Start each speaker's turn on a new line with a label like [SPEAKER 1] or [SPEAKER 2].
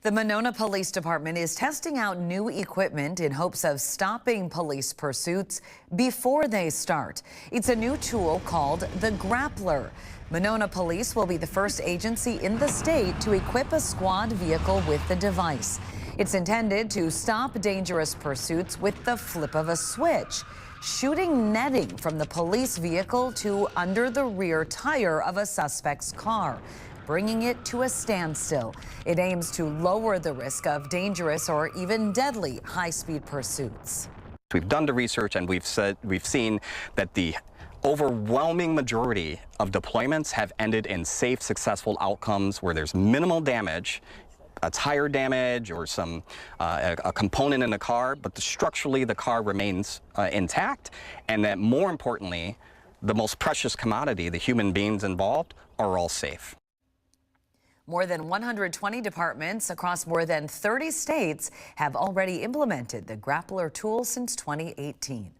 [SPEAKER 1] The Monona Police Department is testing out new equipment in hopes of stopping police pursuits before they start. It's a new tool called the grappler. Monona Police will be the first agency in the state to equip a squad vehicle with the device. It's intended to stop dangerous pursuits with the flip of a switch, shooting netting from the police vehicle to under the rear tire of a suspect's car, bringing it to a standstill. It aims to lower the risk of dangerous or even deadly high-speed pursuits.
[SPEAKER 2] We've done the research and we've seen that the overwhelming majority of deployments have ended in safe, successful outcomes where there's minimal damage, a tire damage or a component in the car, but structurally the car remains intact, and that more importantly, the most precious commodity, the human beings involved, are all safe.
[SPEAKER 1] More than 120 departments across more than 30 states have already implemented the grappler tool since 2018.